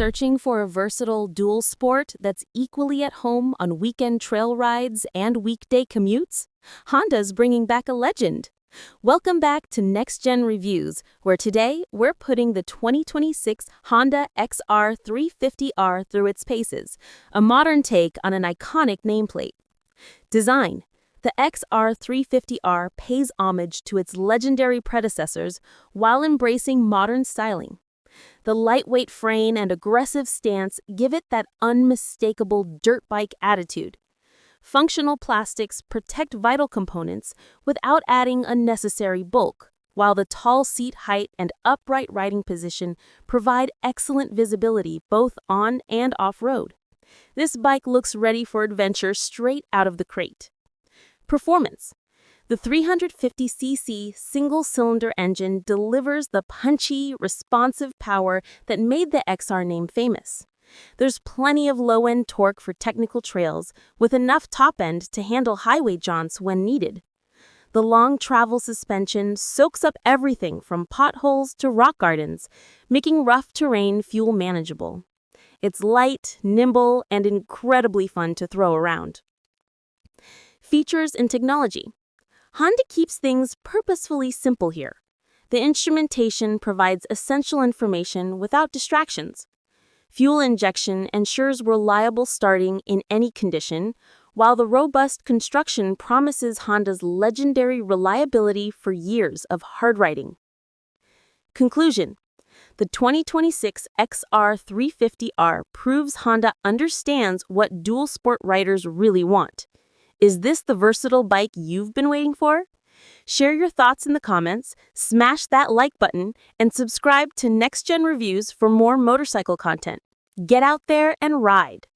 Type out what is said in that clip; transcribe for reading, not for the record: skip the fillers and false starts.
Searching for a versatile dual sport that's equally at home on weekend trail rides and weekday commutes? Honda's bringing back a legend. Welcome back to Next Gen Reviews, where today we're putting the 2026 Honda XR350R through its paces, a modern take on an iconic nameplate. Design. The XR350R pays homage to its legendary predecessors while embracing modern styling. The lightweight frame and aggressive stance give it that unmistakable dirt bike attitude. Functional plastics protect vital components without adding unnecessary bulk, while the tall seat height and upright riding position provide excellent visibility both on and off-road. This bike looks ready for adventure straight out of the crate. Performance. The 350cc single-cylinder engine delivers the punchy, responsive power that made the XR name famous. There's plenty of low-end torque for technical trails, with enough top end to handle highway jaunts when needed. The long travel suspension soaks up everything from potholes to rock gardens, making rough terrain fuel manageable. It's light, nimble, and incredibly fun to throw around. Features and technology. Honda keeps things purposefully simple here. The instrumentation provides essential information without distractions. Fuel injection ensures reliable starting in any condition, while the robust construction promises Honda's legendary reliability for years of hard riding. Conclusion. The 2026 XR350R proves Honda understands what dual sport riders really want. Is this the versatile bike you've been waiting for? Share your thoughts in the comments, smash that like button, and subscribe to Next Gen Reviews for more motorcycle content. Get out there and ride!